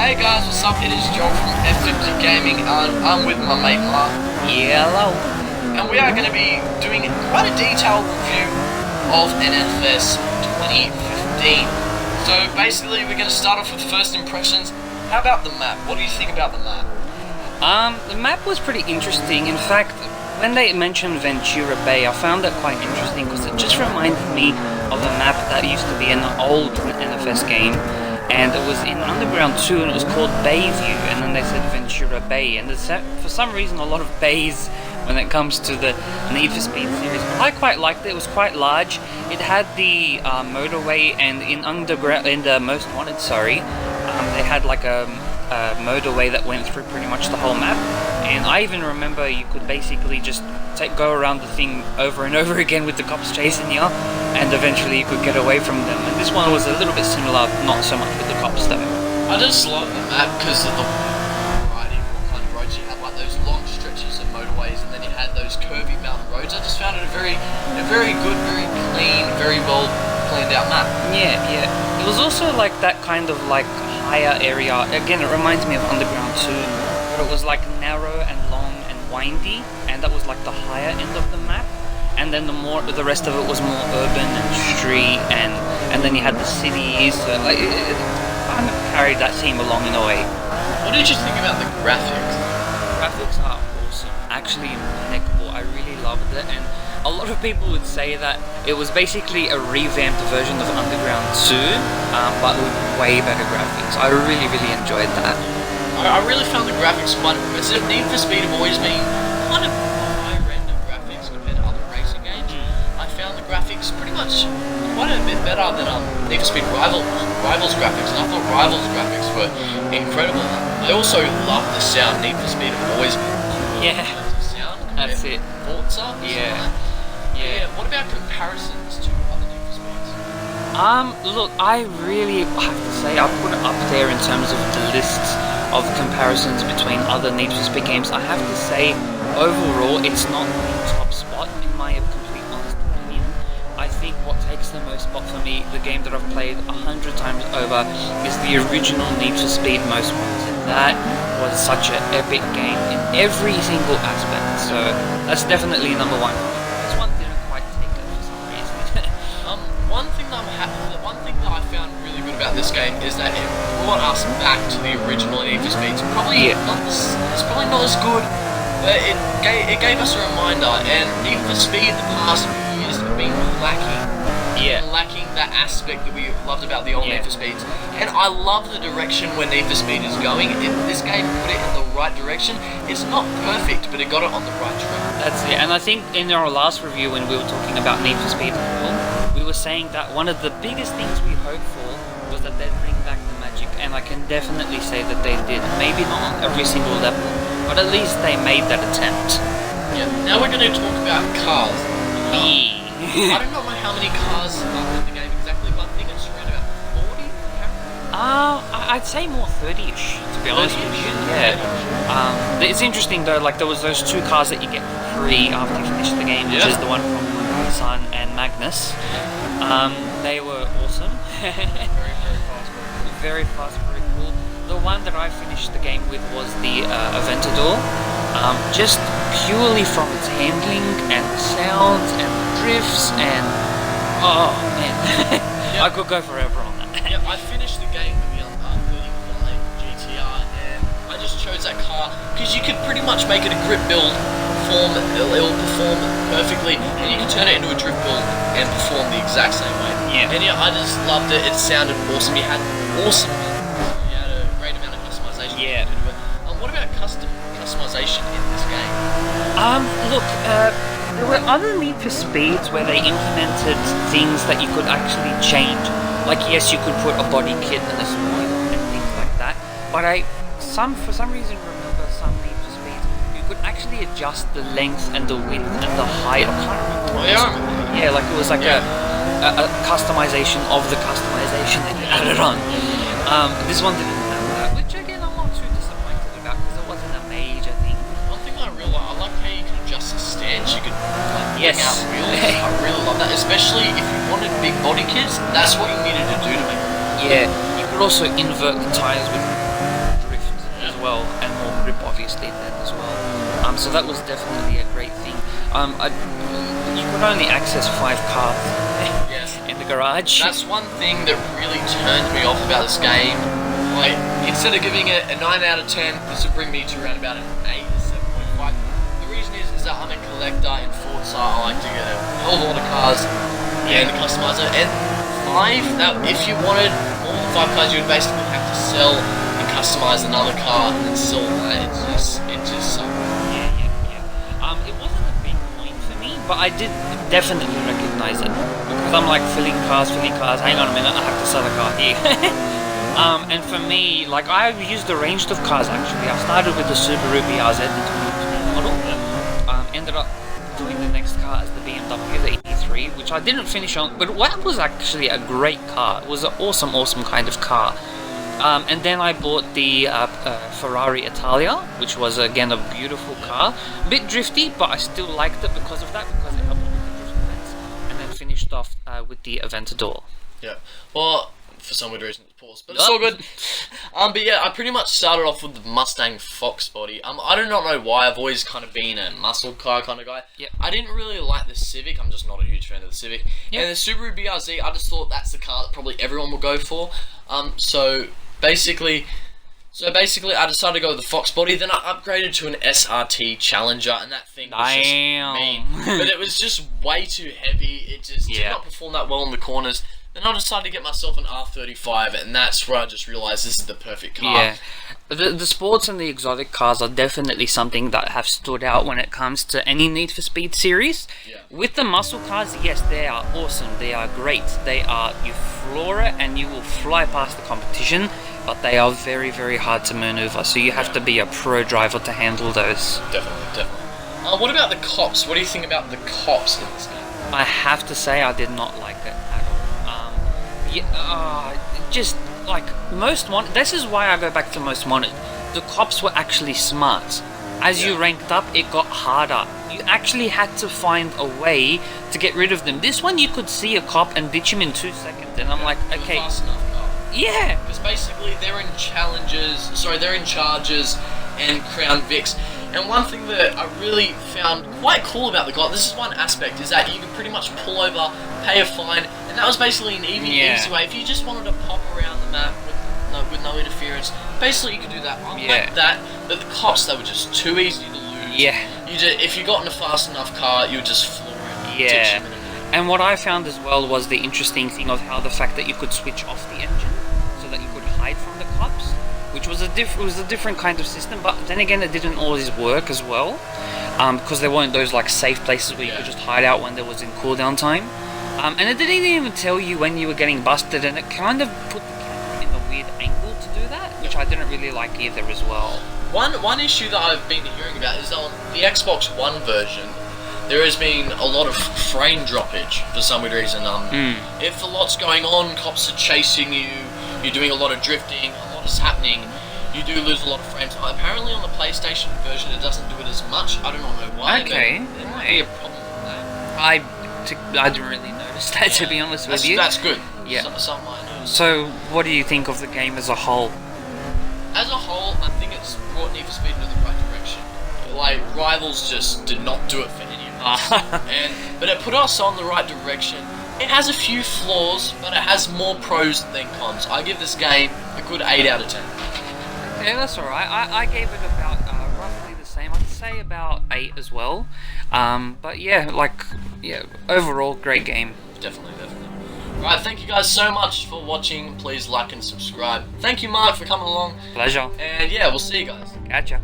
Hey guys, what's up? It is John from F50 Gaming, and I'm with my mate Mark. Yeah, hello. And we are going to be doing quite a detailed review of NFS 2015. So basically, we're going to start off with first impressions. How about the map? What do you think about the map? The map was pretty interesting. In fact, when they mentioned Ventura Bay, I found that quite interesting because it just reminded me of a map that used to be in an old NFS game. And it was in Underground 2 and it was called Bayview, and then they said Ventura Bay, and there's for some reason a lot of bays when it comes to the Need for Speed series. But I quite liked it. It was quite large. It had the motorway, and in the Most Wanted, they had like a motorway that went through pretty much the whole map. And I even remember you could basically just go around the thing over and over again with the cops chasing you, and eventually you could get away from them. And this one was a little bit similar, not so much with the cops though. I just love the map because of the variety of what kind of roads you had, like those long stretches of motorways, and then you had those curvy mountain roads. I just found it a very good, very clean, very well planned out map. Yeah. It was also like that kind of like higher area. Again, it reminds me of Underground 2, where it was like narrow and long and windy, and that was like the higher end of the map. And then the rest of it was more urban and street, and then you had the cities. So like it kind of carried that theme along in a way. What did you think about the graphics? Graphics are awesome, actually impeccable. I really loved it, and a lot of people would say that it was basically a revamped version of Underground 2, but with way better graphics. I really enjoyed that. I really found the graphics quite impressive. Need for Speed have always been kind of high end of graphics compared to other racing games. I found the graphics pretty much quite a bit better than Need for Speed Rivals graphics, and I thought Rivals graphics were incredible. I also love the sound. Need for Speed have always been sound. That's it. Forza. Yeah. What about comparisons to other Need for Speeds? Look, I really have to say I put it up there in terms of the lists of comparisons between other Need for Speed games. I have to say, overall, it's not the top spot in my complete honest opinion. I think what takes the most spot for me, the game that I've played 100 times over, is the original Need for Speed Most Wanted. That was such an epic game in every single aspect, so that's definitely number one. This one didn't quite take it for some reason. One thing that I found really good about this game is that it brought us back to the original Need for Speed. It's probably not as good, but it gave us a reminder. And Need for Speed the past few years have been lacking that aspect that we loved about the old Need for Speeds. And I love the direction where Need for Speed is going. This game put it in the right direction. It's not perfect, but it got it on the right track. That's it. And I think in our last review, when we were talking about Need for Speed, we were saying that one of the biggest things we hoped for was that they'd bring back the magic, and I can definitely say that they did. Maybe not on every single level, but at least they made that attempt. Yeah. Now we're going to talk about cars. I don't know how many cars are in the game exactly, but I think it's around about 40 characters. I'd say more 30-ish, to be honest with you. Yeah. It's interesting though, like there was those two cars that you get for free after you finish the game, which is the one from Sun and Magnus. They were awesome. Very fast, very cool. The one that I finished the game with was the Aventador. Just purely from its handling and the sounds and the drifts and oh man, I could go forever on that. Yeah, I finished the game with the 35 GTR, and I just chose that car because you could pretty much make it a grip build. It'll perform perfectly, and you can turn it into a drift build and perform the exact same way. Yeah. And I just loved it. It sounded awesome. You had a great amount of customization. Yeah. What about customization in this game? Look, there were other Need for Speeds where they implemented things that you could actually change. Like yes, you could put a body kit and a spoiler and things like that. But for some reason, remember some Need for Speeds, you could actually adjust the length and the width and the height. I can't remember what it was. Yeah, like it was like a customization of the customization that you added on. This one didn't have that, which again I'm not too disappointed about because it wasn't a major thing. One thing I like how you can adjust the stance. You could Yes. bring out wheels. I really love that, especially if you wanted big body kits. That's what you needed to do to make it. Yeah, you could also invert the tires with well, and more grip obviously then as well. So that was definitely a great thing. You could only access 5 cars Yes. in the garage. That's one thing that really turned me off about this game. Like, instead of giving it a 9 out of 10, this would bring me to around about an 8 or 7.5. The reason is that I'm a collector in Forza. I like to get a whole lot of cars and customize it. And 5, that if you wanted more than 5 cars, you would basically have to sell and customize another car and then sell that. It's just so. It wasn't a big point for me, but I did definitely recognize it because I'm like filling cars. Hang on a minute, I have to sell a car here. And for me, like I've used a range of cars actually. I started with the Subaru BRZ, the 2015 model. Ended up doing the next car as the BMW, the E3, which I didn't finish on, but that was actually a great car. It was an awesome kind of car. And then I bought the Ferrari Italia, which was again a beautiful car. A bit drifty, but I still liked it because of that, because it helped with the drift events. And then finished off with the Aventador. Yeah. Well, for some weird reason, it's paused, but it's all good. But yeah, I pretty much started off with the Mustang Fox body. I do not know why. I've always kind of been a muscle car kind of guy. Yep. I didn't really like the Civic. I'm just not a huge fan of the Civic. Yep. And the Subaru BRZ, I just thought that's the car that probably everyone will go for. So basically, I decided to go with the Fox body. Then I upgraded to an SRT Challenger, and that thing was just mean. But it was just way too heavy. It just did not perform that well in the corners. Then I decided to get myself an R35, and that's where I just realised this is the perfect car. Yeah, the sports and the exotic cars are definitely something that have stood out when it comes to any Need for Speed series. Yeah. With the muscle cars, yes, they are awesome. They are great. You floor it and you will fly past the competition, but they are very hard to maneuver. So you have to be a pro driver to handle those. Definitely. What about the cops? What do you think about the cops in this game? I have to say I did not like it at all. Just like Most Wanted. This is why I go back to Most Wanted. The cops were actually smart. As you ranked up, it got harder. You actually had to find a way to get rid of them. This one, you could see a cop and ditch him in 2 seconds, and I'm like, okay, Fast enough car. yeah. Because basically they're in Chargers and Crown Vics. And one thing that I really found quite cool about the car, this is one aspect, is that you can pretty much pull over, pay a fine, and that was basically an easy way. If you just wanted to pop around the map with no interference, basically you could do that. Unlike that, but the cops, they were just too easy to lose. Yeah. If you got in a fast enough car, you would just floor it. Yeah. And what I found as well was the interesting thing of how the fact that you could switch off the engine so that you could hide from the cops, which was a different kind of system, but then again it didn't always work as well, because there weren't those like safe places where you could just hide out when there was in cooldown time, and it didn't even tell you when you were getting busted, and it kind of put the camera in a weird angle to do that, which I didn't really like either as well. One issue that I've been hearing about is on the Xbox One version, there has been a lot of frame droppage for some weird reason. If a lot's going on, cops are chasing you, you're doing a lot of drifting, a lot is happening, you do lose a lot of frames. Apparently on the PlayStation version it doesn't do it as much. I don't know why. Okay. There might be a problem with that. I didn't really notice that, to be honest with you. That's good. Yeah. Something I know. So, what do you think of the game as a whole? As a whole, I think it's brought Need for Speed into the right direction. Like, Rivals just did not do it for any of us. But it put us on the right direction. It has a few flaws, but it has more pros than cons. I give this game a good 8 out of 10. Yeah, that's alright. I gave it about roughly the same. I'd say about 8 as well. But yeah, overall, great game. Definitely. Right, thank you guys so much for watching. Please like and subscribe. Thank you, Mark, for coming along. Pleasure. And yeah, we'll see you guys. Gotcha.